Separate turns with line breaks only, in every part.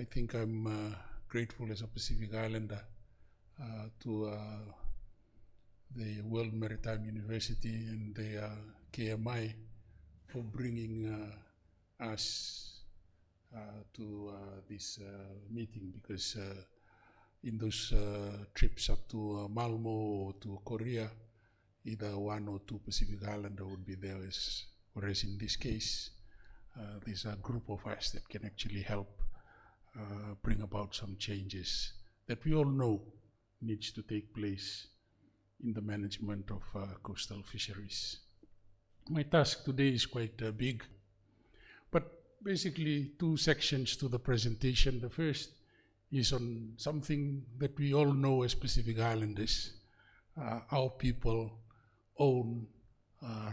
I think I'm grateful as a Pacific Islander to the World Maritime University and the KMI for bringing us to this meeting, because in those trips up to Malmo or to Korea, either one or two Pacific Islander would be there, whereas in this case, there's a group of us that can actually help bring about some changes that we all know needs to take place in the management of coastal fisheries. My task today is quite big, but basically two sections to the presentation. The first is on something that we all know as Pacific Islanders. Our people own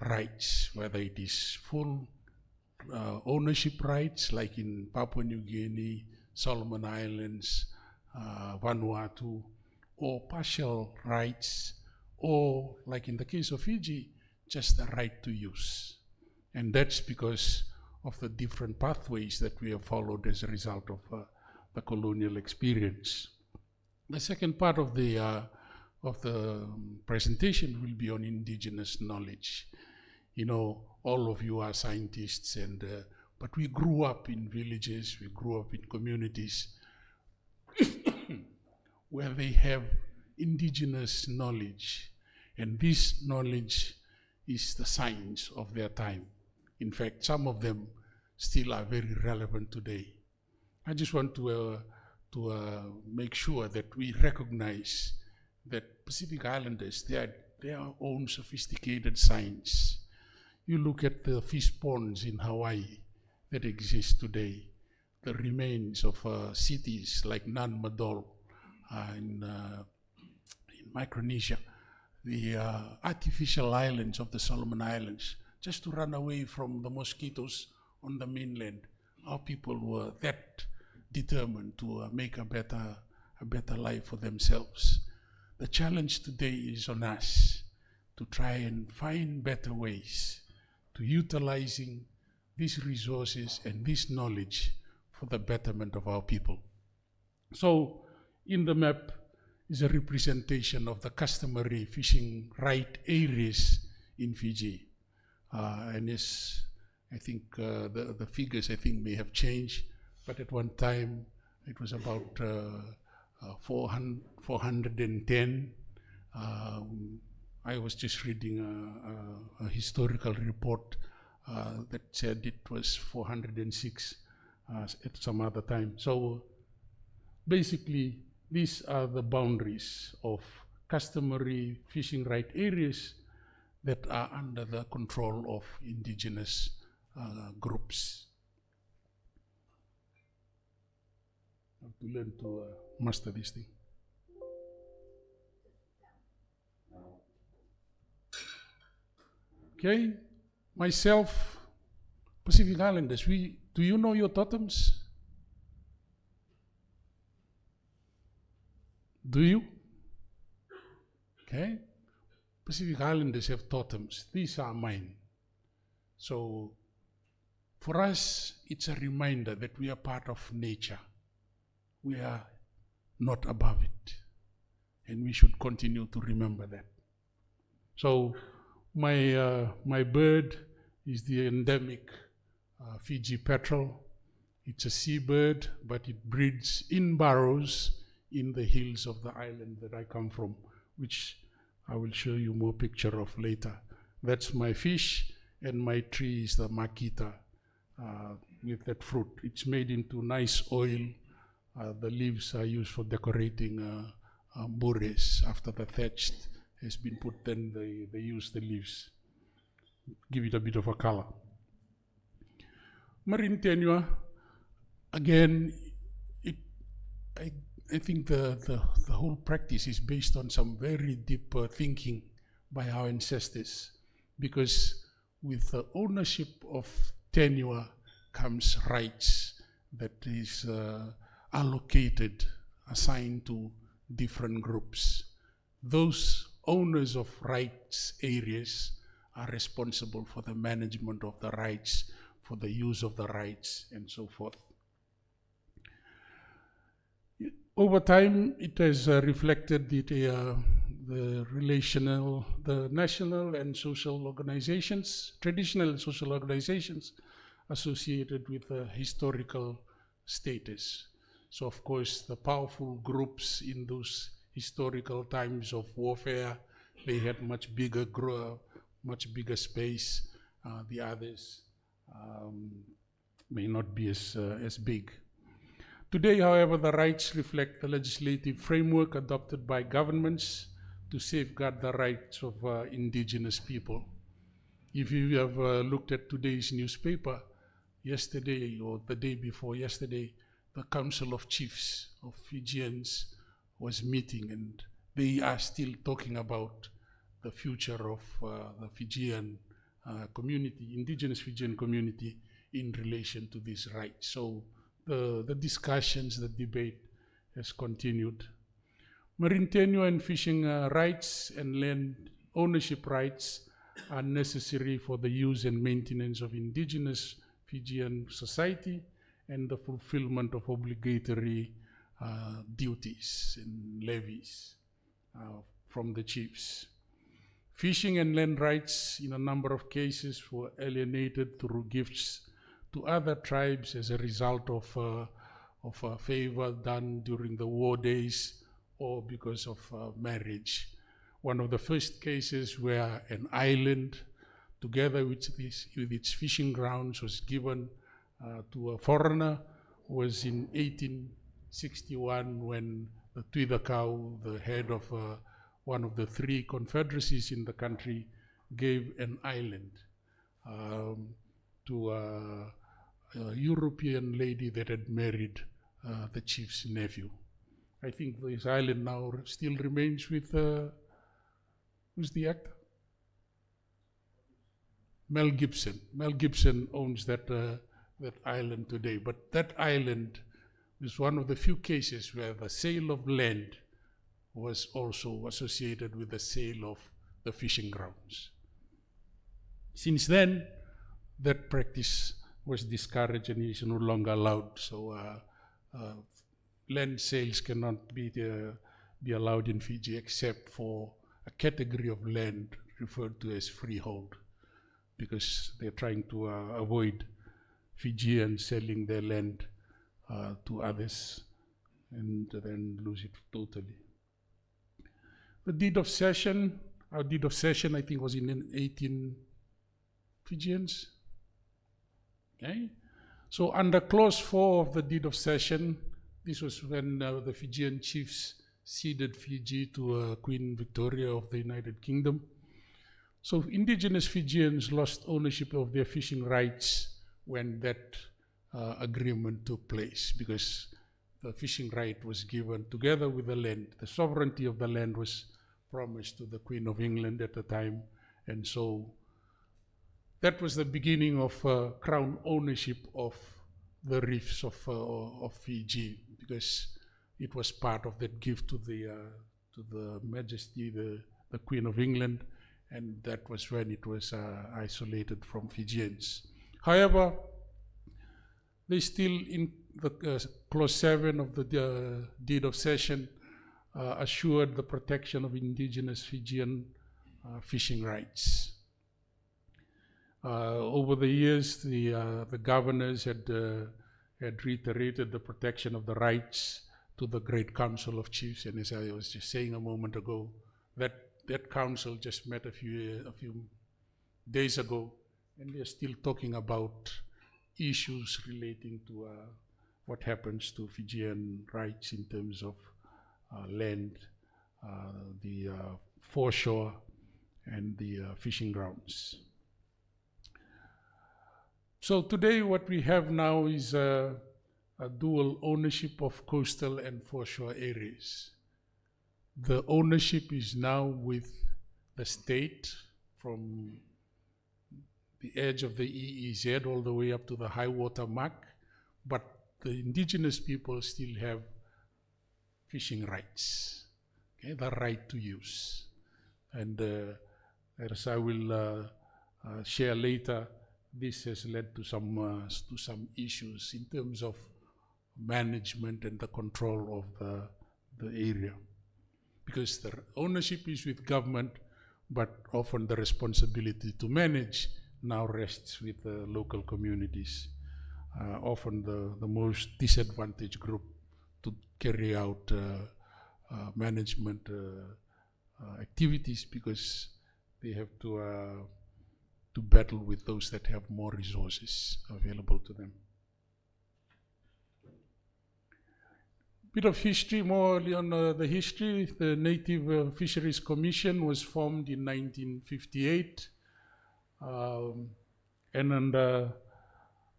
rights, whether it is full ownership rights like in Papua New Guinea, Solomon Islands, Vanuatu, or partial rights, or like in the case of Fiji, just the right to use. And that's because of the different pathways that we have followed as a result of the colonial experience. The second part of the presentation will be on indigenous knowledge. You know, all of you are scientists, and but we grew up in villages, we grew up in communities where they have indigenous knowledge, and this knowledge is the science of their time. In fact, some of them still are very relevant today. I just want to make sure that we recognize that Pacific Islanders, they are their own sophisticated science. You look at the fish ponds in Hawaii that exist today, the remains of cities like Nan Madol in Micronesia, the artificial islands of the Solomon Islands, just to run away from the mosquitoes on the mainland. Our people were that determined to make a better life for themselves. The challenge today is on us to try and find better ways to utilizing these resources and this knowledge for the betterment of our people. So in the map is a representation of the customary fishing right areas in Fiji. And yes, I think the figures I think may have changed, but at one time it was about 410. I was just reading a historical report that said it was 406 at some other time. So basically, these are the boundaries of customary fishing right areas that are under the control of indigenous groups. I have to learn to master this thing. Okay, myself, Pacific Islanders, do you know your totems? Do you? Okay, Pacific Islanders have totems. These are mine. So for us, it's a reminder that we are part of nature. We are not above it. And we should continue to remember that. So my bird is the endemic Fiji petrel. It's a seabird, but it breeds in burrows in the hills of the island that I come from, which I will show you more picture of later. That's my fish, and my tree is the makita with that fruit. It's made into nice oil. The leaves are used for decorating bures. After the thatched has been put, then they use the leaves, give it a bit of a color. Marine tenure, again, I think the whole practice is based on some very deep thinking by our ancestors, because with the ownership of tenure comes rights that is allocated, assigned to different groups. Those owners of rights areas are responsible for the management of the rights, for the use of the rights, and so forth. Over time, it has reflected the national and social organizations, traditional and social organizations associated with historical status. So of course, the powerful groups in those historical times of warfare, they had much bigger space. The others may not be as big. Today, however, the rights reflect the legislative framework adopted by governments to safeguard the rights of indigenous people. If you have looked at today's newspaper, yesterday or the day before yesterday, the Council of Chiefs of Fijians was meeting, and they are still talking about the future of the Fijian community, indigenous Fijian community, in relation to these rights. So the discussions, the debate has continued. Marine tenure and fishing rights and land ownership rights are necessary for the use and maintenance of indigenous Fijian society and the fulfillment of obligatory duties and levies from the chiefs. Fishing and land rights in a number of cases were alienated through gifts to other tribes as a result of a favor done during the war days or because of marriage. One of the first cases where an island, together with its fishing grounds, was given to a foreigner was in 1861, when the Tuidakau, the head of one of the three confederacies in the country, gave an island to a European lady that had married the chief's nephew. I think this island now still remains with, who's the actor? Mel Gibson. Mel Gibson owns that island today. But that island is one of the few cases where the sale of land was also associated with the sale of the fishing grounds. Since then, that practice was discouraged and is no longer allowed. So land sales cannot be allowed in Fiji except for a category of land referred to as freehold, because they're trying to avoid Fijians selling their land to others and then lose it totally. The deed of cession, our deed of cession, I think, was in 18 Fijians. Okay? So under clause 4 of the deed of cession, this was when the Fijian chiefs ceded Fiji to Queen Victoria of the United Kingdom. So indigenous Fijians lost ownership of their fishing rights when that agreement took place, because the fishing right was given together with the land. The sovereignty of the land was promised to the Queen of England at the time, and so that was the beginning of crown ownership of the reefs of Fiji, because it was part of that gift to the Majesty, the Queen of England, and that was when it was isolated from Fijians. However, they still, in the clause 7 of the deed of cession, assured the protection of indigenous Fijian fishing rights. Over the years, the governors had reiterated the protection of the rights to the Great Council of Chiefs, and as I was just saying a moment ago, that council just met a few days ago, and they're still talking about issues relating to what happens to Fijian rights in terms of land, the foreshore, and the fishing grounds. So today what we have now is a dual ownership of coastal and foreshore areas. The ownership is now with the state from the edge of the EEZ all the way up to the high water mark, but the indigenous people still have fishing rights, okay, the right to use. And as I will share later, this has led to some issues in terms of management and the control of the area. Because the ownership is with government, but often the responsibility to manage now rests with the local communities, often the most disadvantaged group to carry out management activities, because they have to battle with those that have more resources available to them. Bit of history, more on the history. The Native Fisheries Commission was formed in 1958, and under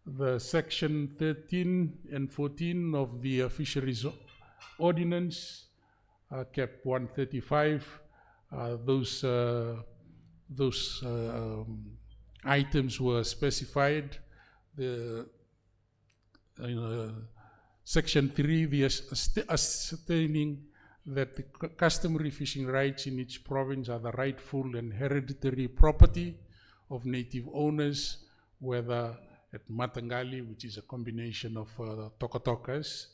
the section 13 and 14 of the Fisheries Ordinance, Cap 135, those items were specified. Section 3, the ascertaining that the customary fishing rights in each province are the rightful and hereditary property of native owners, whether at Matangali, which is a combination of Tokotokas,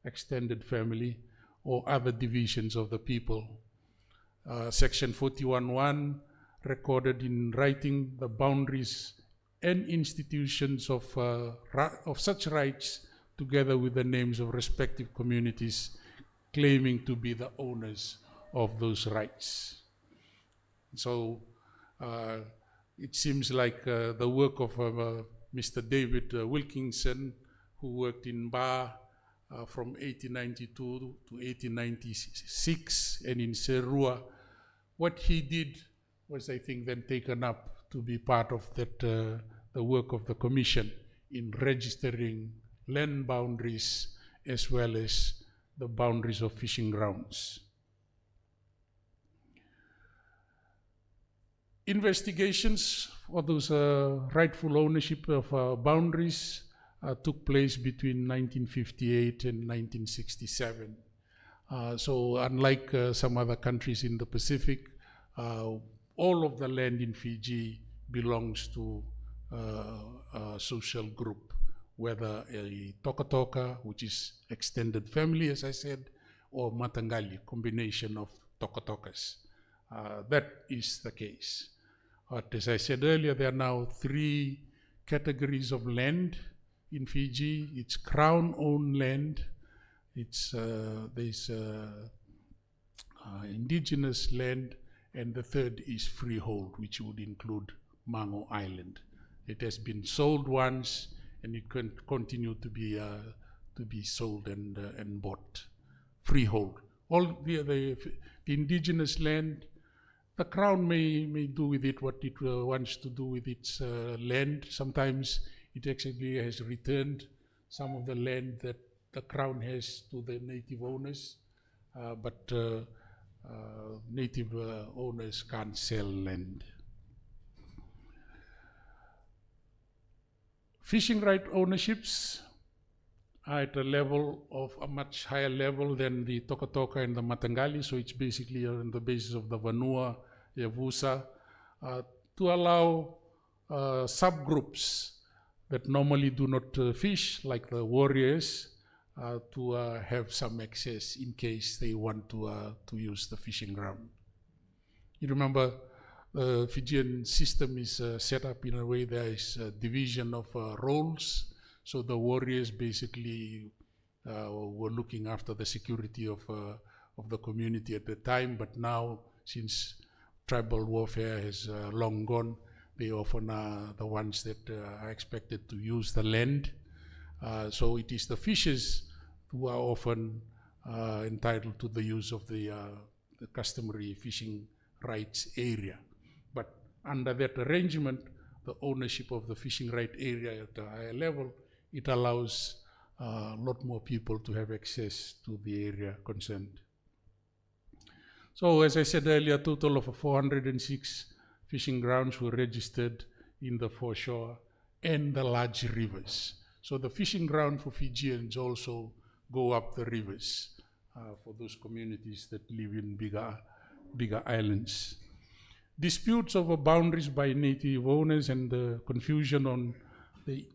extended family, or other divisions of the people. Section 41.1 recorded in writing the boundaries and institutions of such rights, together with the names of respective communities claiming to be the owners of those rights. So it seems like the work of Mr. David Wilkinson, who worked in Ba from 1892 to 1896, and in Serua, what he did was, I think, then taken up to be part of that the work of the commission in registering land boundaries as well as the boundaries of fishing grounds. Investigations for those rightful ownership of boundaries took place between 1958 and 1967. So unlike some other countries in the Pacific, all of the land in Fiji belongs to a social group, whether a Tokotoka, which is extended family, as I said, or Matangali, combination of Tokotokas. That is the case. But as I said earlier, there are now 3 categories of land in Fiji. It's Crown-owned land, there's Indigenous land, and the third is freehold, which would include Mango Island. It has been sold once, and it can continue to be sold and bought. Freehold. All the Indigenous land, the Crown may do with it what it wants to do with its land. Sometimes it actually has returned some of the land that the Crown has to the native owners, but native owners can't sell land. Fishing right ownerships are at a much higher level than the Tokotoka and the Matangali, so it's basically on the basis of the Vanua, Yavusa, to allow subgroups that normally do not fish, like the warriors, to have some access in case they want to use the fishing ground. You remember, the Fijian system is set up in a way there is a division of roles. So the warriors basically were looking after the security of the community at the time, but now, since tribal warfare has long gone, they often are the ones that are expected to use the land. So it is the fishers who are often entitled to the use of the customary fishing rights area. But under that arrangement, the ownership of the fishing right area at a higher level, it allows a lot more people to have access to the area concerned. So as I said earlier, a total of 406 fishing grounds were registered in the foreshore and the large rivers. So the fishing ground for Fijians also go up the rivers for those communities that live in bigger islands. Disputes over boundaries by native owners and the confusion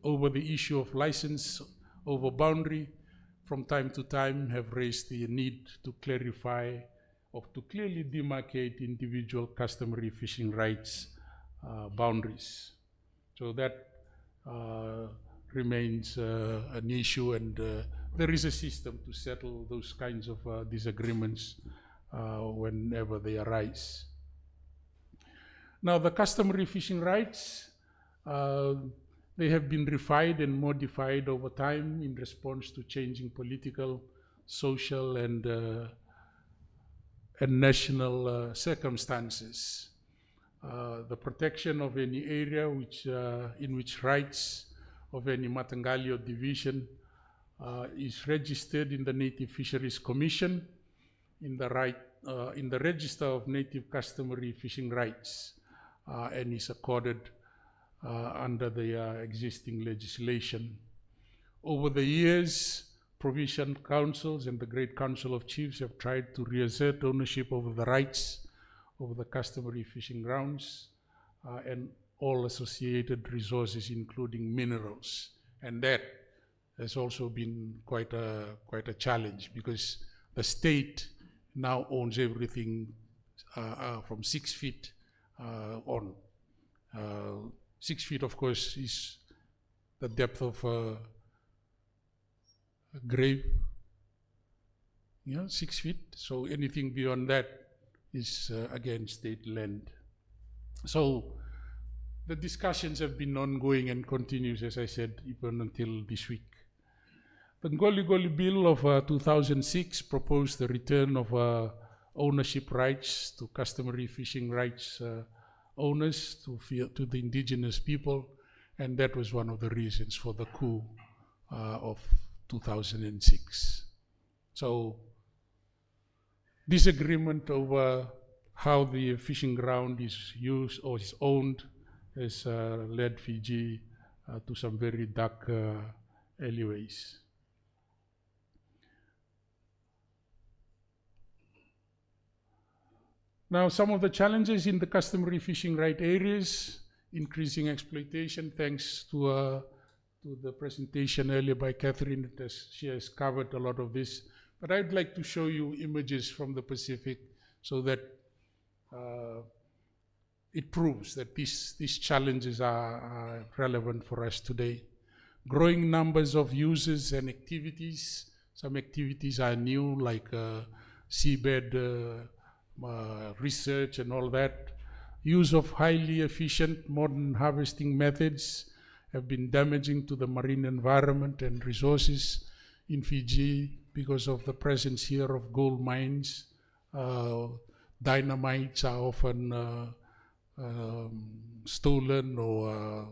over the issue of license over boundary from time to time have raised the need to clarify or to clearly demarcate individual customary fishing rights boundaries. So that remains an issue, and there is a system to settle those kinds of disagreements whenever they arise. Now, the customary fishing rights, they have been refined and modified over time in response to changing political, social, and national circumstances. The protection of any area in which rights of any Matangali or division is registered in the Native Fisheries Commission in the Register of Native Customary Fishing Rights, and is accorded under the existing legislation. Over the years, provincial councils and the Great Council of Chiefs have tried to reassert ownership over the rights of the customary fishing grounds and all associated resources, including minerals. And that has also been quite a challenge, because the state now owns everything from 6 feet on. 6 feet, of course, is the depth of a grave, 6 feet. So anything beyond that is, again, state land. So the discussions have been ongoing and continues, as I said, even until this week. The Ngoli Bill of 2006 proposed the return of ownership rights to customary fishing rights owners to the indigenous people, and that was one of the reasons for the coup of 2006. So disagreement over how the fishing ground is used or is owned has led Fiji to some very dark alleyways. Now, some of the challenges in the customary fishing right areas: increasing exploitation, thanks to the presentation earlier by Catherine. She has covered a lot of this, but I'd like to show you images from the Pacific so that it proves that these challenges are relevant for us today. Growing numbers of users and activities. Some activities are new, like seabed research and all that. Use of highly efficient modern harvesting methods have been damaging to the marine environment and resources in Fiji because of the presence here of gold mines. Dynamites are often stolen or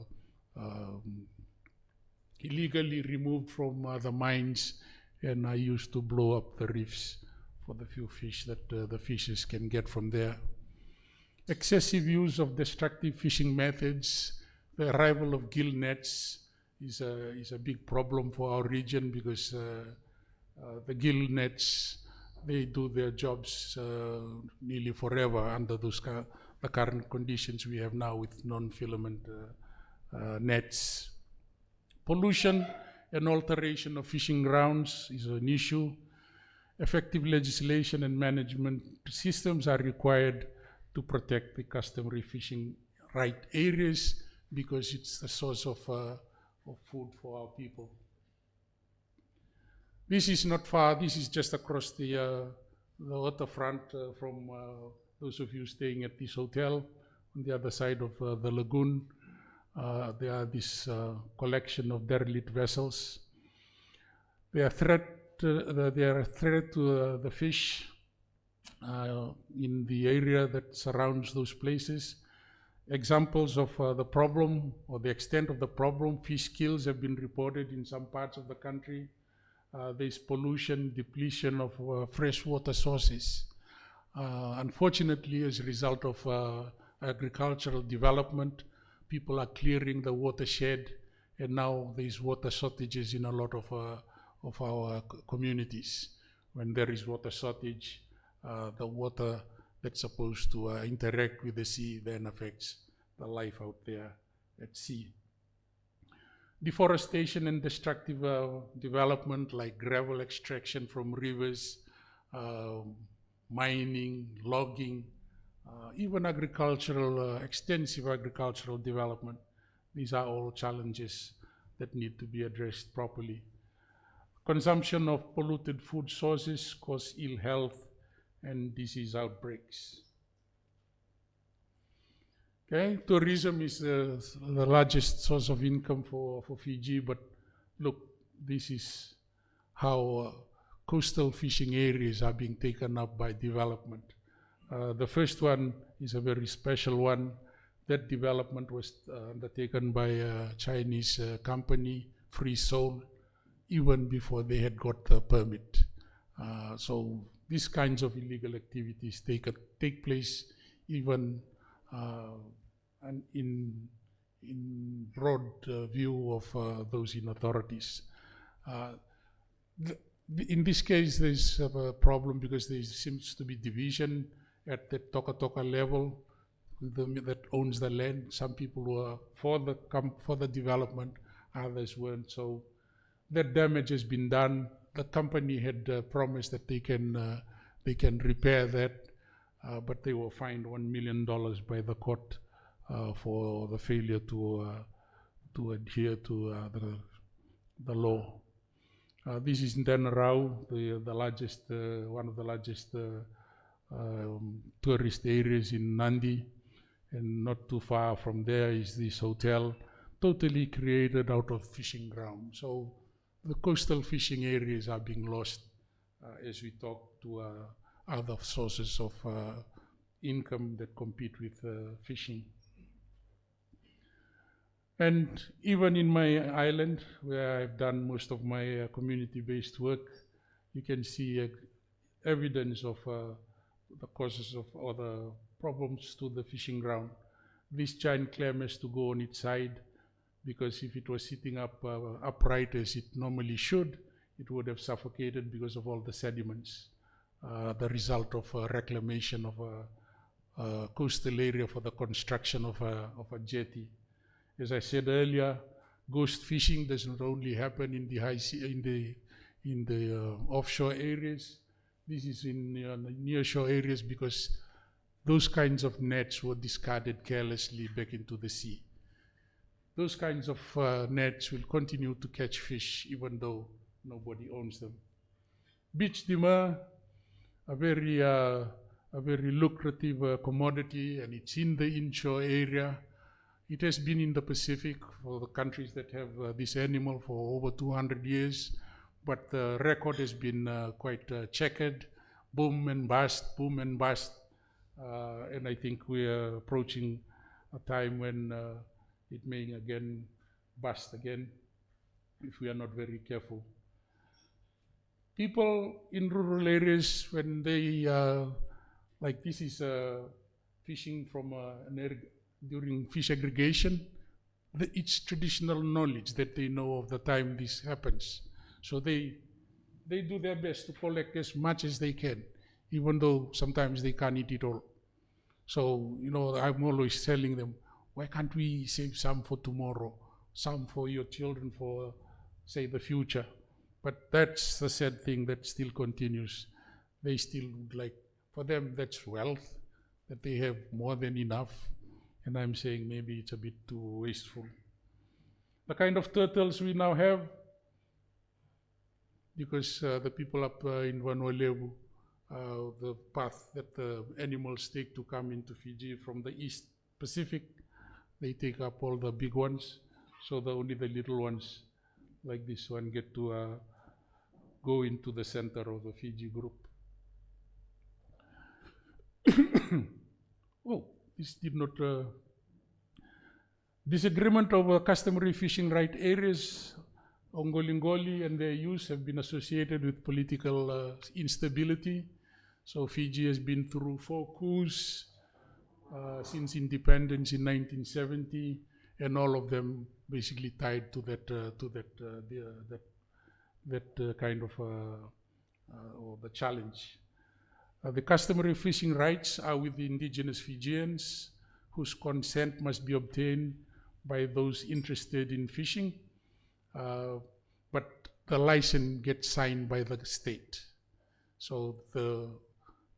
illegally removed from the mines and are used to blow up the reefs for the few fish that the fishers can get from there. Excessive use of destructive fishing methods. The arrival of gill nets is a big problem for our region, because the gill nets, they do their jobs nearly forever under the current conditions we have now with non-filament nets. Pollution and alteration of fishing grounds is an issue. Effective legislation and management systems are required to protect the customary fishing right areas, because it's the source of food for our people. This is not far. This is just across the waterfront from those of you staying at this hotel. On the other side of the lagoon, there are this collection of derelict vessels. They are a threat to the fish in the area that surrounds those places. Examples of the problem or the extent of the problem: fish kills have been reported in some parts of the country. There's pollution, depletion of freshwater sources. Unfortunately, as a result of agricultural development, people are clearing the watershed, and now there's water shortages in a lot of our communities. When there is water shortage, the water that's supposed to interact with the sea then affects the life out there at sea. deforestation and destructive development like gravel extraction from rivers, mining, logging, even agricultural, extensive agricultural development. These are all challenges that need to be addressed properly. Consumption of polluted food sources cause ill health and disease outbreaks. Okay, tourism is the largest source of income for Fiji, but look, this is how coastal fishing areas are being taken up by development. The first one is a very special one. That development was undertaken by a Chinese company, Free Soul, even before they had got the permit. So these kinds of illegal activities take place even and in broad view of those in authorities. In this case, there's a problem because there seems to be division at the Toka level that owns the land. Some people were for the development, others weren't. So that damage has been done. The company had promised that they can repair that, but they were fined $1 million by the court for the failure to adhere to the law. This is Ndanarau, the largest, one of the largest tourist areas in Nandi, and not too far from there is this hotel, totally created out of fishing ground. So the coastal fishing areas are being lost as we talk to other sources of income that compete with fishing. And even in my island, where I've done most of my community-based work, you can see evidence of the causes of or the problems to the fishing ground. This giant clam has to go on its side, because if it was sitting up upright as it normally should, it would have suffocated because of all the sediments, the result of reclamation of a coastal area for the construction of a jetty. As I said earlier, ghost fishing does not only happen in the high sea, in the offshore areas. This is in nearshore areas because those kinds of nets were discarded carelessly back into the sea. Those kinds of nets will continue to catch fish even though nobody owns them. Beach dimmer, a very lucrative commodity, and it's in the inshore area. It has been in the Pacific for the countries that have this animal for over 200 years, but the record has been quite checkered, boom and bust, boom and bust. And I think we are approaching a time when it may again bust again if we are not very careful. People in rural areas, when they, like this is fishing from an area during fish aggregation, it's traditional knowledge that they know of the time this happens. So they do their best to collect as much as they can, even though sometimes they can't eat it all. So, you know, I'm always telling them, why can't we save some for tomorrow, some for your children, for, say, the future? But that's the sad thing that still continues. They still would like, for them, that's wealth, that they have more than enough. And I'm saying maybe it's a bit too wasteful. The kind of turtles we now have, because the people up in Vanuatu, the path that the animals take to come into Fiji from the East Pacific, they take up all the big ones, so only the little ones, like this one, get to go into the center of the Fiji group. Oh, this did not... Disagreement over customary fishing right areas, Ongolingoli and their use have been associated with political instability. So Fiji has been through 4 coups since independence in 1970, and all of them basically tied to that kind of or the challenge. The customary fishing rights are with the indigenous Fijians, whose consent must be obtained by those interested in fishing. but the license gets signed by the state. So the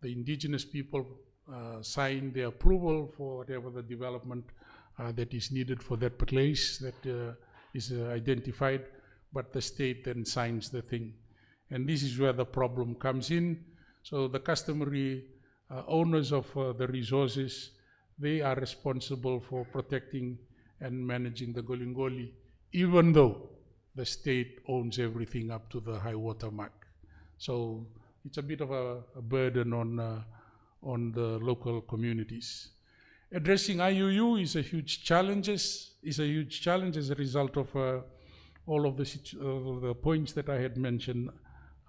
indigenous people sign the approval for whatever the development that is needed for that place that is identified, but the state then signs the thing. And this is where the problem comes in. So the customary owners of the resources, they are responsible for protecting and managing the Golingoli, even though the state owns everything up to the high water mark. So it's a bit of a burden on the local communities. Addressing IUU is a huge challenge. As a result of all of the points that I had mentioned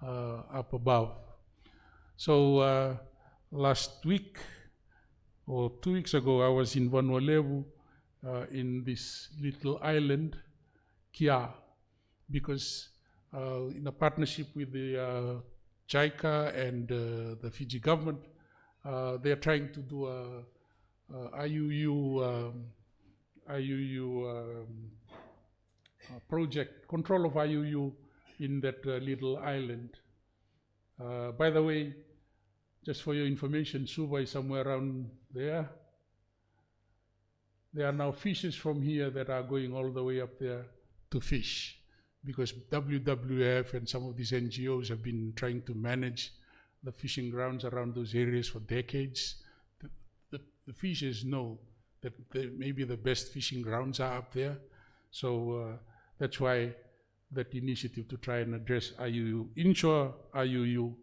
up above. So last week or 2 weeks ago, I was in Vanuatu in this little island, Kia, because in a partnership with the JICA and the Fiji government, they are trying to do a IUU project, control of IUU in that little island. By the way, just for your information, Suva is somewhere around there. There are now fishes from here that are going all the way up there to fish, because WWF and some of these NGOs have been trying to manage the fishing grounds around those areas for decades. The fishers know that maybe the best fishing grounds are up there. So that's why that initiative to try and address IUU, inshore IUU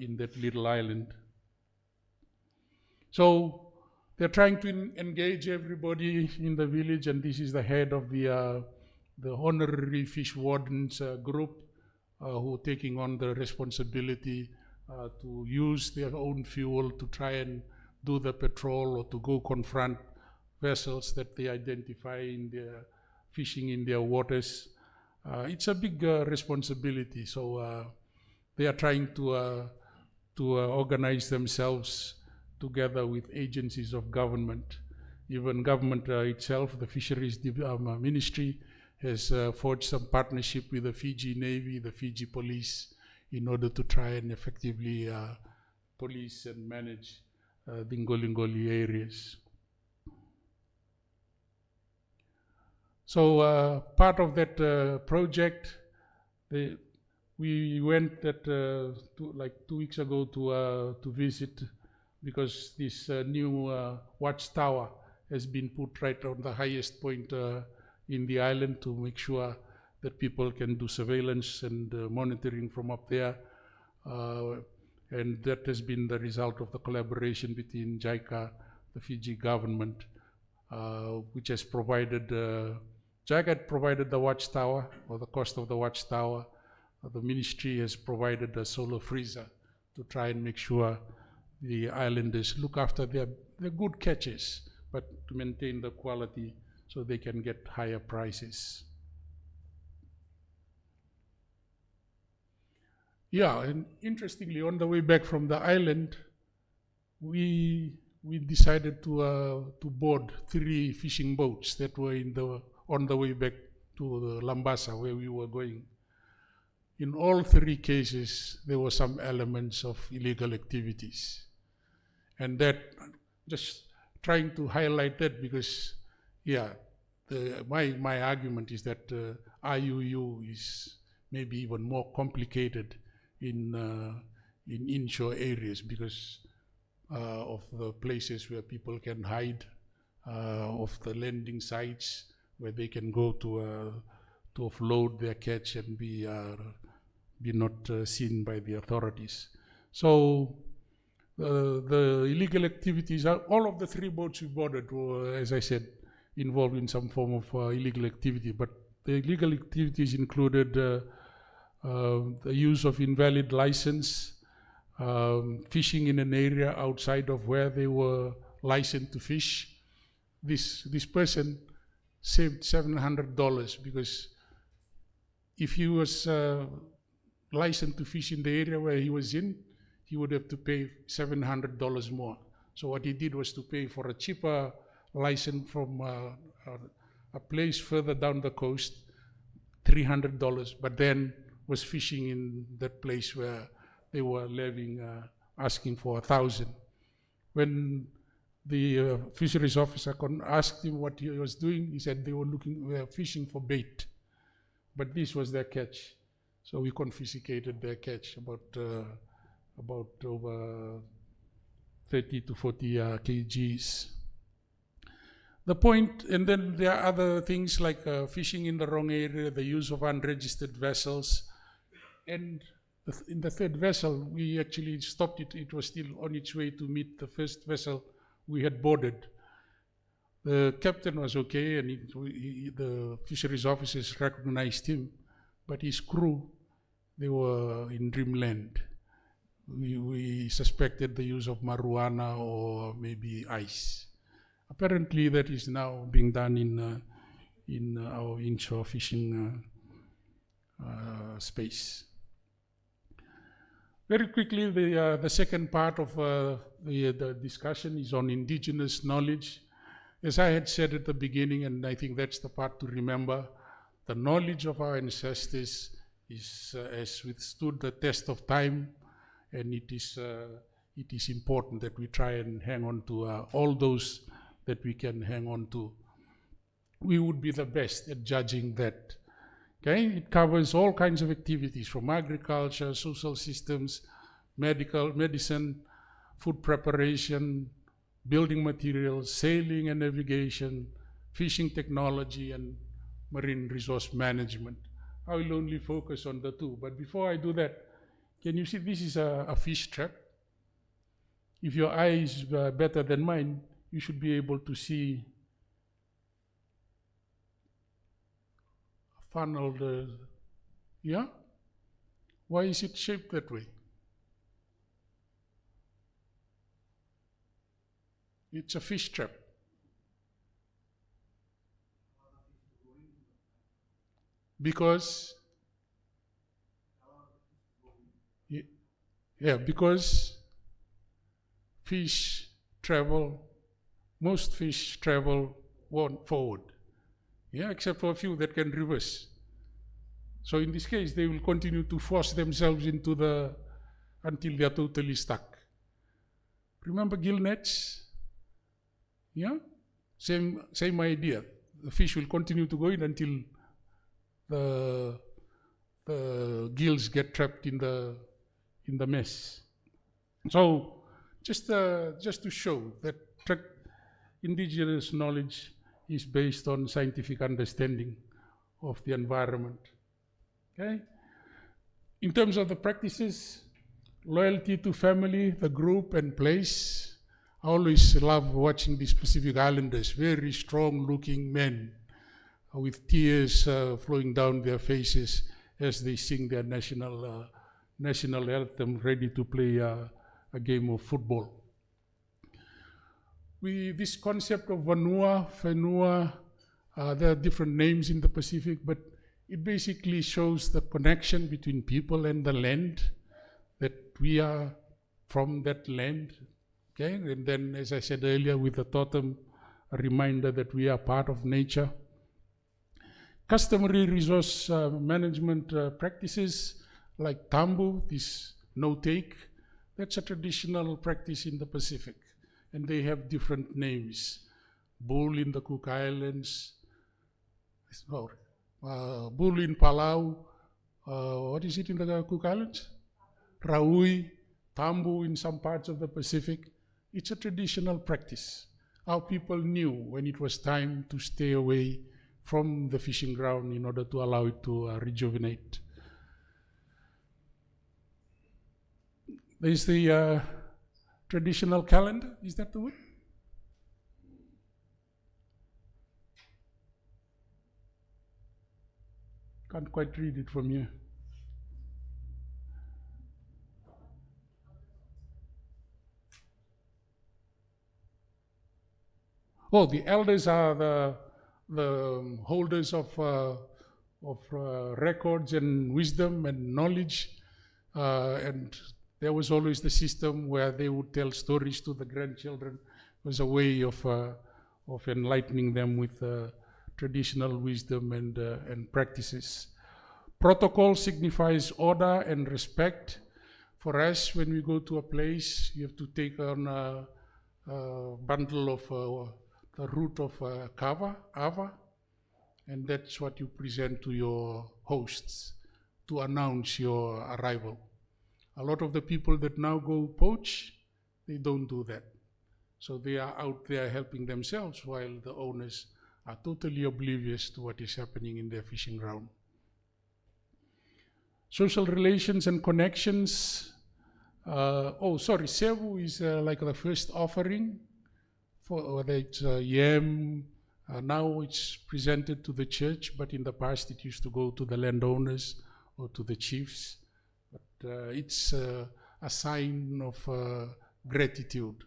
in that little island. So they're trying to engage everybody in the village, and this is the head of the honorary fish wardens group who are taking on the responsibility to use their own fuel to try and do the patrol or to go confront vessels that they identify in their fishing in their waters. It's a big responsibility, so they are trying to organize themselves together with agencies of government. Even government itself, the Fisheries Ministry, has forged some partnership with the Fiji Navy, the Fiji Police, in order to try and effectively police and manage the Ngolingoli areas. So part of that project, we went like 2 weeks ago to visit, because this new watchtower has been put right on the highest point in the island to make sure that people can do surveillance and monitoring from up there. And that has been the result of the collaboration between JICA, the Fiji government, which has provided, JICA had provided the watchtower, or the cost of the watchtower. The ministry has provided a solar freezer to try and make sure the islanders look after their good catches, but to maintain the quality so they can get higher prices. Yeah, and interestingly, on the way back from the island, we decided to board 3 fishing boats that were on the way back to the Lambasa, where we were going. In all 3 cases, there were some elements of illegal activities. And that, just trying to highlight that, because, yeah, my argument is that IUU is maybe even more complicated in inshore areas because of the places where people can hide, of the landing sites where they can go to offload their catch and be not seen by the authorities. So the illegal activities are, all of the 3 boats we boarded were, as I said, involved in some form of illegal activity. But the illegal activities included the use of invalid license, fishing in an area outside of where they were licensed to fish. This person saved $700 because if he was licensed to fish in the area where he was in, he would have to pay $700 more. So what he did was to pay for a cheaper license from a place further down the coast, $300, but then was fishing in that place where they were levying, asking for 1,000. When the fisheries officer asked him what he was doing, he said they were fishing for bait, but this was their catch. So we confiscated their catch, about over 30 to 40 kgs. The point, and then there are other things like fishing in the wrong area, the use of unregistered vessels, and in the third vessel, we actually stopped it. It was still on its way to meet the first vessel we had boarded. The captain was okay, and the fisheries officers recognized him, but his crew, they were in dreamland. We suspected the use of marijuana or maybe ice. Apparently, that is now being done in our inshore fishing space. Very quickly, the second part of the discussion is on indigenous knowledge. As I had said at the beginning, and I think that's the part to remember, the knowledge of our ancestors has withstood the test of time, and it is important that we try and hang on to all those that we can hang on to. We would be the best at judging that. Okay? It covers all kinds of activities from agriculture, social systems, medicine, food preparation, building materials, sailing and navigation, fishing technology, and marine resource management. I will only focus on the two. But before I do that, can you see this is a fish trap? If your eye is better than mine, you should be able to see a funnel. Yeah? Why is it shaped that way? It's a fish trap. Because because most fish travel forward. Yeah, except for a few that can reverse. So in this case, they will continue to force themselves until they are totally stuck. Remember gill nets? Yeah? Same idea. The fish will continue to go in until the gills get trapped in the mess. So just to show that indigenous knowledge is based on scientific understanding of the environment. Okay? In terms of the practices, loyalty to family, the group and place. I always love watching these Pacific Islanders, very strong-looking men with tears flowing down their faces as they sing their national anthem, ready to play a game of football. This concept of Vanua, Whenua, there are different names in the Pacific, but it basically shows the connection between people and the land, that we are from that land. Okay, and then, as I said earlier, with the totem, a reminder that we are part of nature. Customary resource management practices like tambu, this no-take, that's a traditional practice in the Pacific, and they have different names. Bull in the Cook Islands, bull in Palau, what is it in the Cook Islands? Raui, tambu in some parts of the Pacific. It's a traditional practice. Our people knew when it was time to stay away from the fishing ground in order to allow it to rejuvenate. There's the traditional calendar. Is that the word? Can't quite read it from here. Oh, the elders are the holders of records and wisdom and knowledge, and there was always the system where they would tell stories to the grandchildren. It was a way of enlightening them with traditional wisdom and practices. Protocol signifies order and respect. For us, when we go to a place, you have to take on a bundle of the root of ava, and that's what you present to your hosts to announce your arrival. A lot of the people that now go poach, they don't do that. So they are out there helping themselves while the owners are totally oblivious to what is happening in their fishing ground. Social relations and connections. Sevu is like the first offering, for whether it's yam. Now it's presented to the church, but in the past it used to go to the landowners or to the chiefs. But it's a sign of gratitude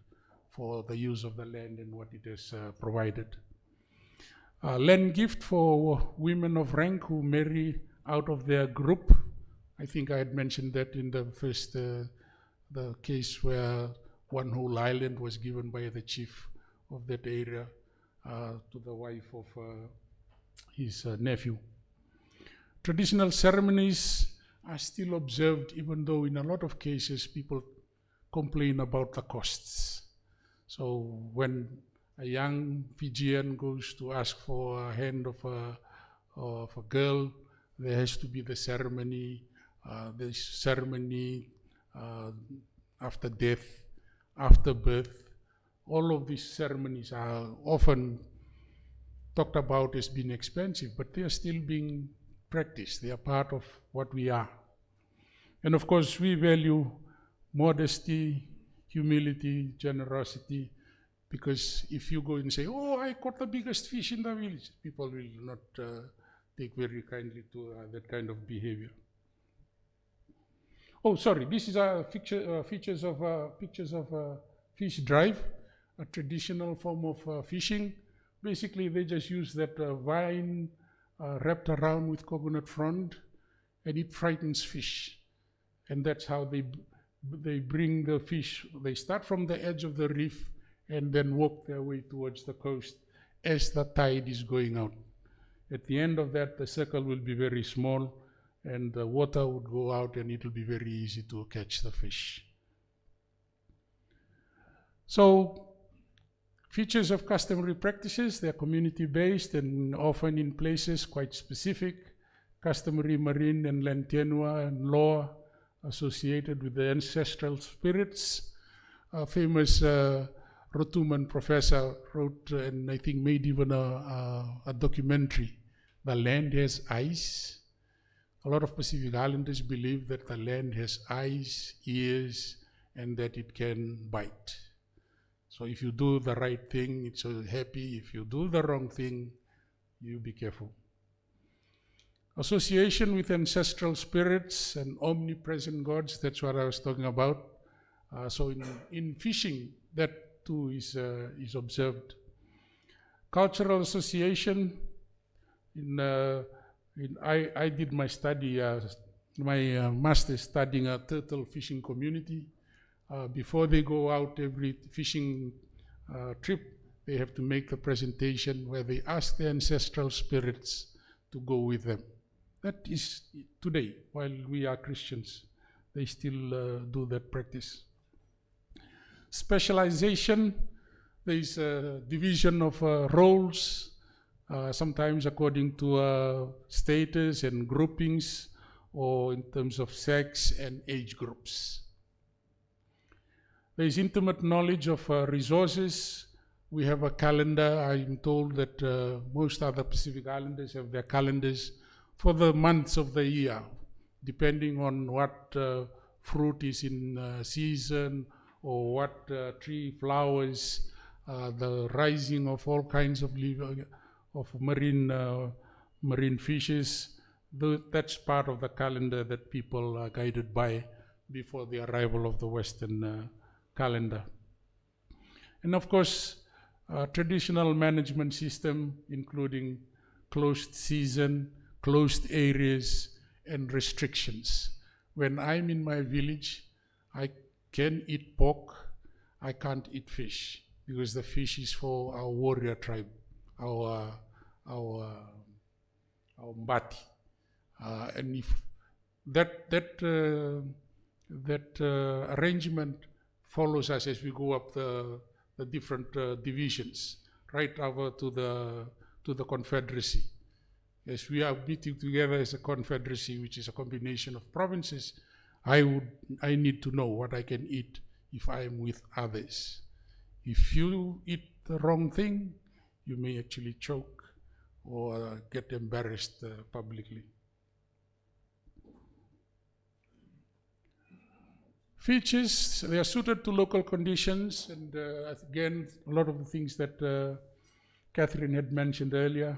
for the use of the land and what it has provided. Land gift for women of rank who marry out of their group. I think I had mentioned that in the first, the case where one whole island was given by the chief of that area to the wife of his nephew. Traditional ceremonies are still observed, even though in a lot of cases people complain about the costs. So when a young Fijian goes to ask for a hand of a girl, there has to be the ceremony. After death, after birth. All of these ceremonies are often talked about as being expensive, but they are still being practiced. They are part of what we are. And of course, we value modesty, humility, generosity, because if you go and say, oh, I caught the biggest fish in the village, people will not take very kindly to that kind of behavior. Oh, sorry, this is pictures of fish drive, a traditional form of fishing. Basically, they just use that vine wrapped around with coconut frond, and it frightens fish. And that's how they bring the fish. They start from the edge of the reef and then walk their way towards the coast as the tide is going out. At the end of that, the circle will be very small, and the water would go out, and it will be very easy to catch the fish. So, features of customary practices, they're community-based and often in places quite specific. Customary marine and land tenure and law associated with the ancestral spirits. A famous Rotuman professor wrote, and I think made even a documentary, The Land Has Eyes. A lot of Pacific Islanders believe that the land has eyes, ears, and that it can bite. So if you do the right thing, it's so happy. If you do the wrong thing, you be careful. Association with ancestral spirits and omnipresent gods, that's what I was talking about. So in fishing, that too is observed. Cultural association, I did my study, my master's studying a turtle fishing community. Before they go out every fishing trip, they have to make the presentation where they ask the ancestral spirits to go with them. That is today, while we are Christians, they still do that practice. Specialization, there is a division of roles, sometimes according to status and groupings, or in terms of sex and age groups. There is intimate knowledge of resources. We have a calendar. I'm told that most other Pacific Islanders have their calendars for the months of the year, depending on what fruit is in season, or what tree flowers, the rising of all kinds of marine fishes. That's part of the calendar that people are guided by before the arrival of the Western calendar. And of course, traditional management system, including closed season, closed areas, and restrictions. When I'm in my village, I can eat pork, I can't eat fish, because the fish is for our warrior tribe, our Mbati. And if that arrangement follows us as we go up the different divisions, right over to the Confederacy. As we are meeting together as a confederacy, which is a combination of provinces, I need to know what I can eat if I am with others. If you eat the wrong thing, you may actually choke or get embarrassed publicly. Features, they are suited to local conditions, and again, a lot of the things that Catherine had mentioned earlier.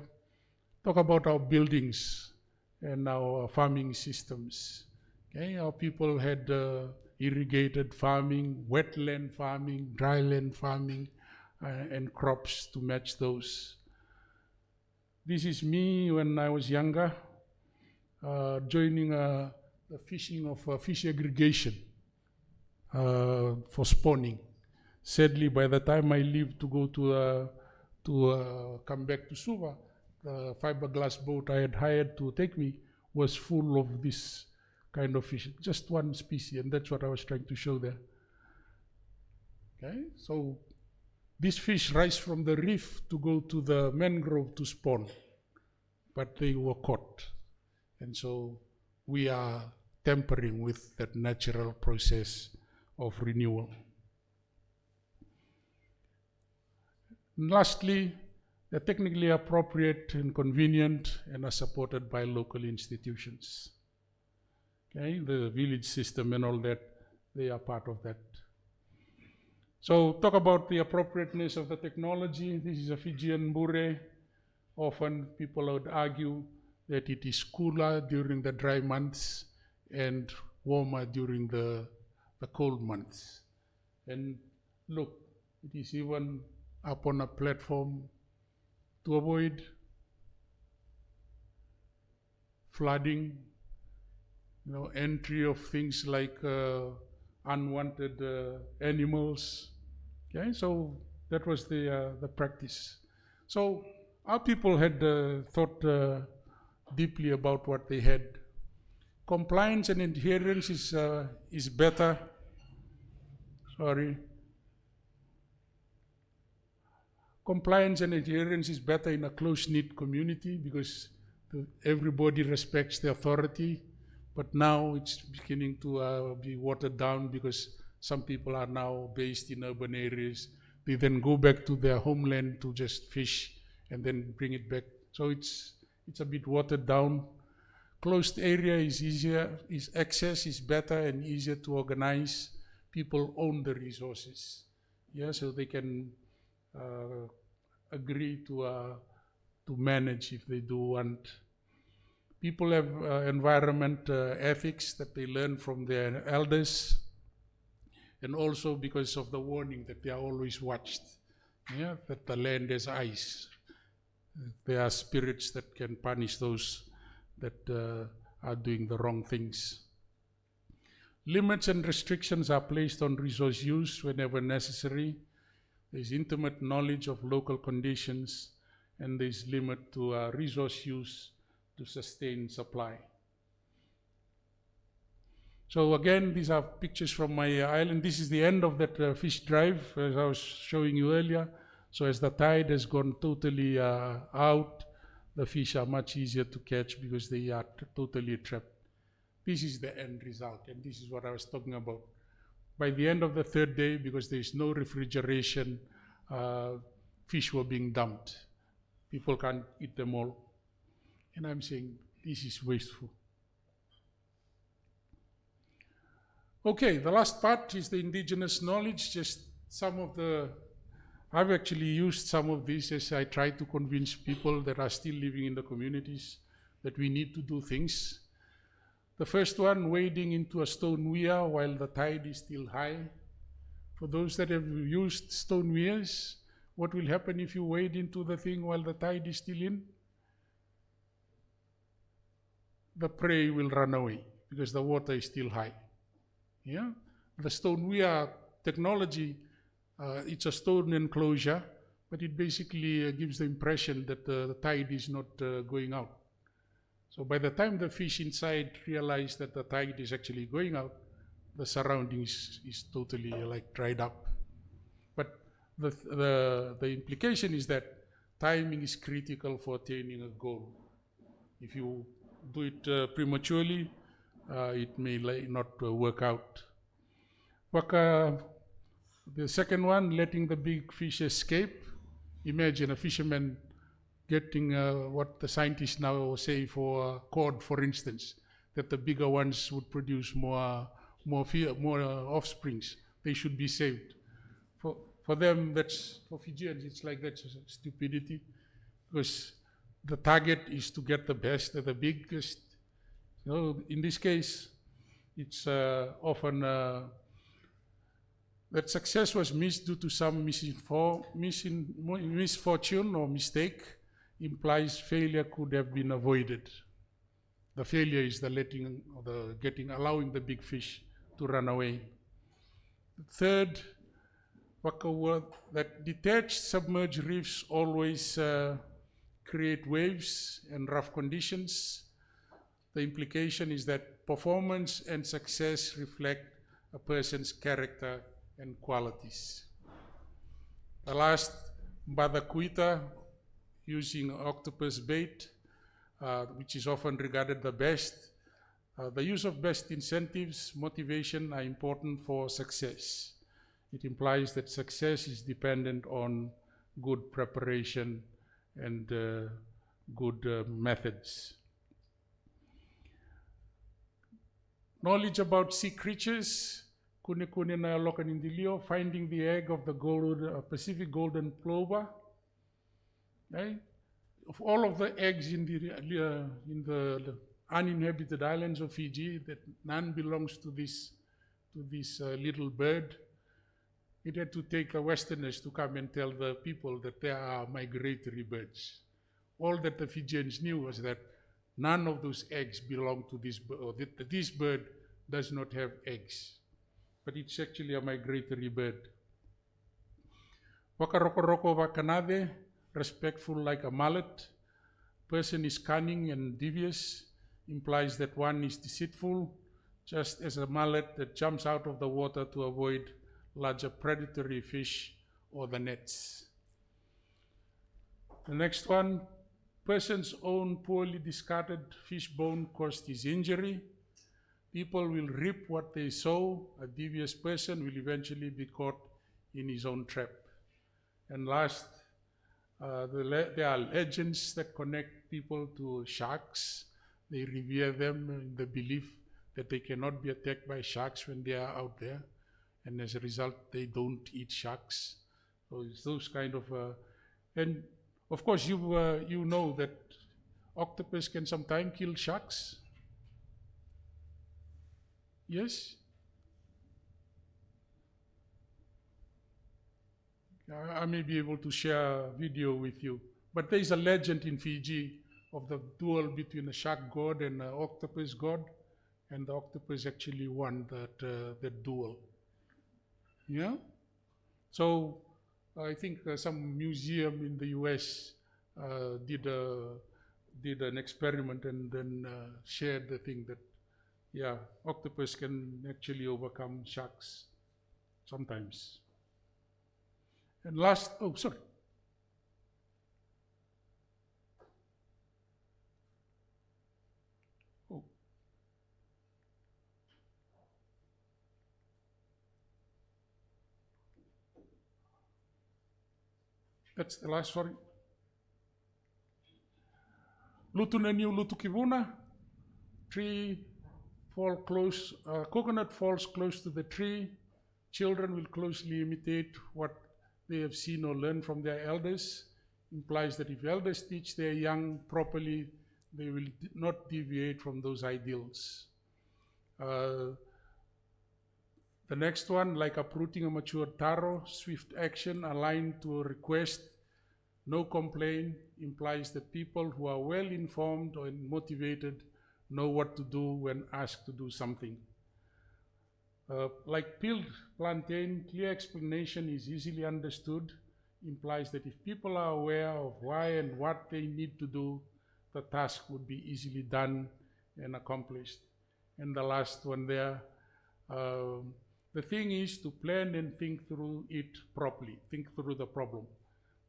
Talk about our buildings and our farming systems. Okay, our people had irrigated farming, wetland farming, dryland farming, and crops to match those. This is me when I was younger, joining the fishing of fish aggregation for spawning. Sadly, by the time I leave to go to come back to Suva, the fiberglass boat I had hired to take me was full of this kind of fish, just one species, and that's what I was trying to show there. Okay, so these fish rise from the reef to go to the mangrove to spawn, but they were caught. And so we are tampering with that natural process of renewal. And lastly, they're technically appropriate and convenient and are supported by local institutions. Okay, the village system and all that, they are part of that. So talk about the appropriateness of the technology. This is a Fijian bure. Often people would argue that it is cooler during the dry months and warmer during the cold months. And look, it is even up on a platform to avoid flooding, entry of things like unwanted animals. Okay, so that was the practice. So our people had thought deeply about what they had. Compliance and adherence is better. Compliance and adherence is better in a close-knit community because everybody respects the authority. But now it's beginning to be watered down because some people are now based in urban areas. They then go back to their homeland to just fish and then bring it back. So it's a bit watered down. Closed area is easier, access is better and easier to organize. People own the resources, so they can agree to manage if they do want. People have environment ethics that they learn from their elders, and also because of the warning that they are always watched, that the land has eyes. There are spirits that can punish those that are doing the wrong things. Limits and restrictions are placed on resource use whenever necessary. There's intimate knowledge of local conditions, and there's limit to resource use to sustain supply. So again, these are pictures from my island. This is the end of that fish drive, as I was showing you earlier. So as the tide has gone totally out, the fish are much easier to catch because they are totally trapped. This is the end result, and this is what I was talking about. By the end of the third day, because there is no refrigeration, fish were being dumped. People can't eat them all. And I'm saying, this is wasteful. Okay, the last part is the indigenous knowledge. Just some of I've actually used some of this as I try to convince people that are still living in the communities that we need to do things. The first one, wading into a stone weir while the tide is still high. For those that have used stone weirs, what will happen if you wade into the thing while the tide is still in? The prey will run away because the water is still high. The stone weir technology, it's a stone enclosure, but it basically gives the impression that the tide is not going out. So by the time the fish inside realize that the tide is actually going out, the surroundings is totally like dried up. But the implication is that timing is critical for attaining a goal. If you do it prematurely, it may not work out. The second one, letting the big fish escape. Imagine a fisherman getting what the scientists now say for cod, for instance, that the bigger ones would produce more offsprings. They should be saved. For them, for Fijians, it's like that's stupidity, because the target is to get the best, the biggest. In this case, it's often that success was missed due to some misfortune or mistake, implies failure could have been avoided. The failure is the allowing the big fish to run away. Third, that detached submerged reefs always create waves and rough conditions. The implication is that performance and success reflect a person's character and qualities. The last, Badakuita, using octopus bait, which is often regarded the best. The use of best incentives, motivation are important for success. It implies that success is dependent on good preparation and good methods. Knowledge about sea creatures, finding the egg of the Pacific golden plover. Right? Of all of the eggs in the uninhabited islands of Fiji, that none belongs to this little bird. It had to take the Westerners to come and tell the people that there are migratory birds. All that the Fijians knew was that none of those eggs belong to this bird, or that this bird does not have eggs. But it's actually a migratory bird. Wakaroko wakanade, respectful like a mullet. Person is cunning and devious, implies that one is deceitful, just as a mullet that jumps out of the water to avoid larger predatory fish or the nets. The next one, person's own poorly discarded fish bone caused his injury. People will reap what they sow. A devious person will eventually be caught in his own trap. And last, there are legends that connect people to sharks. They revere them in the belief that they cannot be attacked by sharks when they are out there. And as a result, they don't eat sharks. So it's those kind of, and of course you know that octopus can sometimes kill sharks. Yes? I may be able to share a video with you. But there is a legend in Fiji of the duel between a shark god and an octopus god. And the octopus actually won that duel. Yeah? So I think some museum in the US did an experiment and then shared the thing that, yeah, octopus can actually overcome sharks sometimes. And last, oh, sorry. Oh. That's the last, sorry. Lutuneniu lutukivuna, tree fall close, coconut falls close to the tree. Children will closely imitate what they have seen or learned from their elders. Implies that if elders teach their young properly, they will not deviate from those ideals. The next one, like uprooting a mature taro, swift action aligned to a request, no complaint, implies that people who are well informed and motivated know what to do when asked to do something. Like peeled plantain, clear explanation is easily understood, implies that if people are aware of why and what they need to do, the task would be easily done and accomplished. And the last one there, the thing is to plan and think through it properly, think through the problem.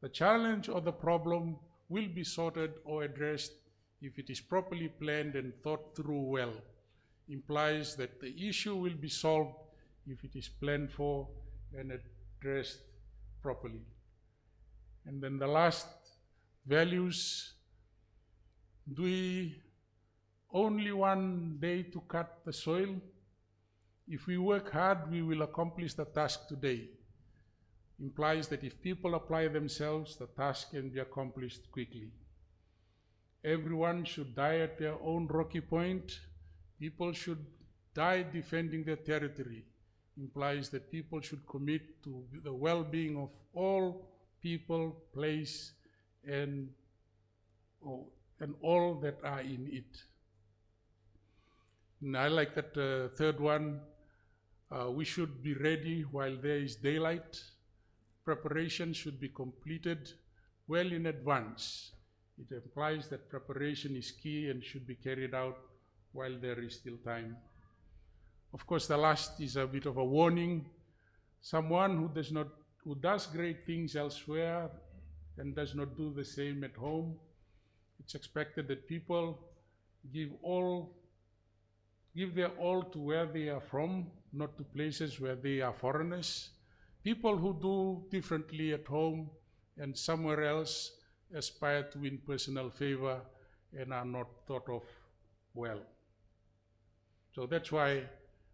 The challenge or the problem will be sorted or addressed if it is properly planned and thought through well. Implies that the issue will be solved if it is planned for and addressed properly. And then the last, values. Do we only one day to cut the soil? If we work hard, we will accomplish the task today. Implies that if people apply themselves, the task can be accomplished quickly. Everyone should die at their own rocky point. People should die defending their territory. Implies that people should commit to the well-being of all people, place, and all that are in it. And I like that third one. We should be ready while there is daylight. Preparation should be completed well in advance. It implies that preparation is key and should be carried out while there is still time. Of course, the last is a bit of a warning. Someone who does great things elsewhere and does not do the same at home, it's expected that people give their all to where they are from, not to places where they are foreigners. People who do differently at home and somewhere else aspire to win personal favor and are not thought of well. So that's why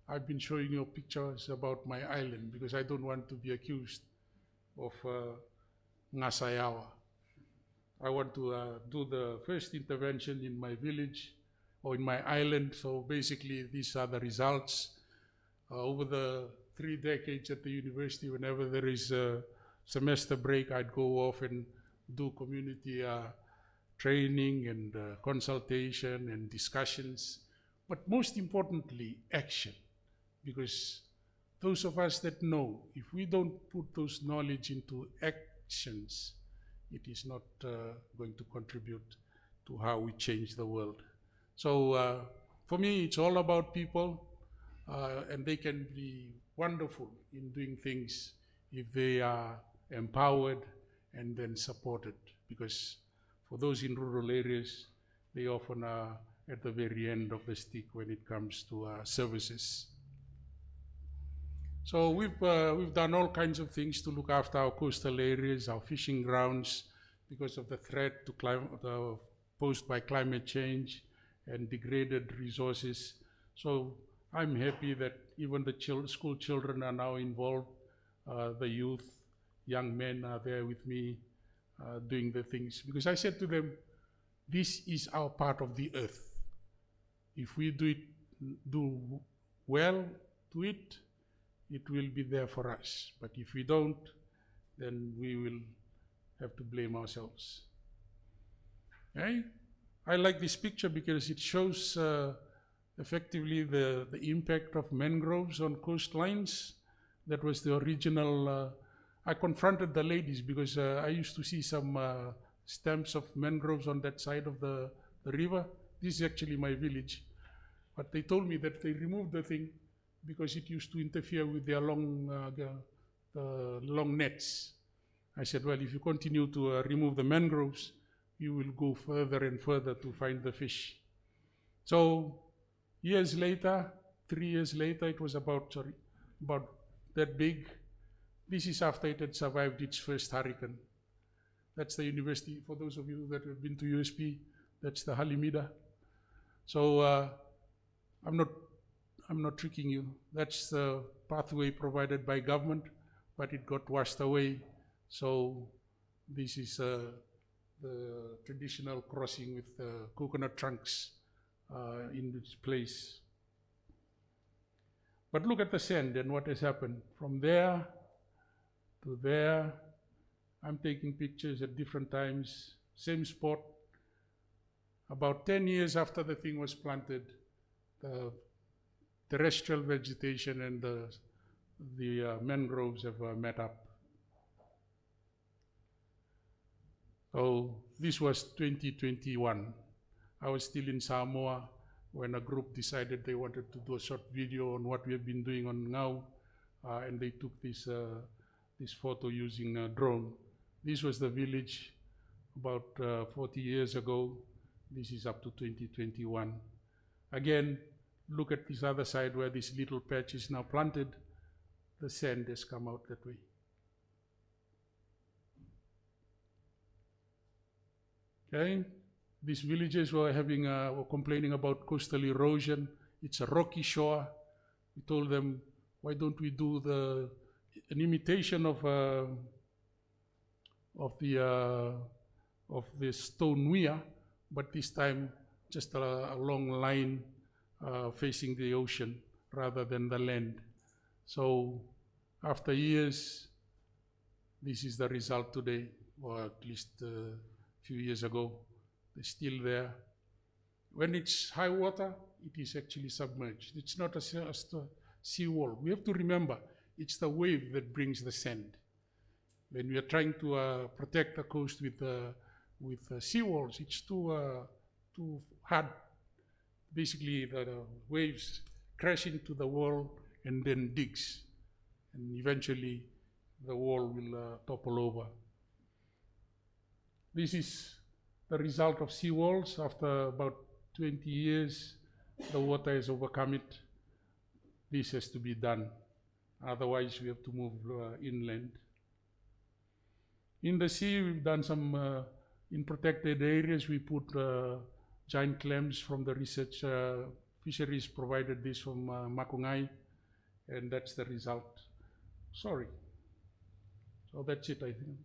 I've been showing you pictures about my island, because I don't want to be accused of ngasayawa. I want to do the first intervention in my village or in my island. So basically these are the results. Over the 3 decades at the university, whenever there is a semester break, I'd go off and do community training and consultation and discussions, but most importantly, action. Because those of us that know, if we don't put those knowledge into actions, it is not going to contribute to how we change the world. So for me, it's all about people, and they can be wonderful in doing things if they are empowered and then supported. Because for those in rural areas, they often are at the very end of the stick when it comes to services. So we've done all kinds of things to look after our coastal areas, our fishing grounds, because of the threat to posed by climate change and degraded resources. So I'm happy that even the school children are now involved. The youth, young men are there with me doing the things. Because I said to them, this is our part of the earth. If we do well to it, it will be there for us. But if we don't, then we will have to blame ourselves. Okay? I like this picture because it shows effectively the impact of mangroves on coastlines. That was the original. I confronted the ladies because I used to see some stamps of mangroves on that side of the river. This is actually my village. But they told me that they removed the thing because it used to interfere with their long nets. I said, well, if you continue to remove the mangroves, you will go further and further to find the fish. So years later, 3 years later, it was about that big. This is after it had survived its first hurricane. That's the university. For those of you that have been to USP, that's the Halimida. So I'm not tricking you. That's the pathway provided by government, but it got washed away. So this is the traditional crossing with coconut trunks in its place. But look at the sand and what has happened. From there to there, I'm taking pictures at different times, same spot. About 10 years after the thing was planted, the terrestrial vegetation and the mangroves have met up. So this was 2021. I was still in Samoa when a group decided they wanted to do a short video on what we have been doing on Ngau, and they took this photo using a drone. This was the village about 40 years ago. This is up to 2021. Again, look at this other side where this little patch is now planted. The sand has come out that way. Okay, these villages were complaining about coastal erosion. It's a rocky shore. We told them, why don't we do an imitation of the stone weir, but this time just a long line facing the ocean rather than the land. So after years, this is the result today, or at least a few years ago. They're still there. When it's high water, it is actually submerged. It's not a seawall. We have to remember, it's the wave that brings the sand. When we are trying to protect the coast with seawalls, it's too hard. Basically, the waves crash into the wall and then digs, and eventually the wall will topple over. This is the result of seawalls. After about 20 years, the water has overcome it. This has to be done. Otherwise, we have to move inland. In the sea, we've done some, in protected areas, we put giant clams from the research fisheries provided this from Makungai, and that's the result. Sorry. So that's it, I think.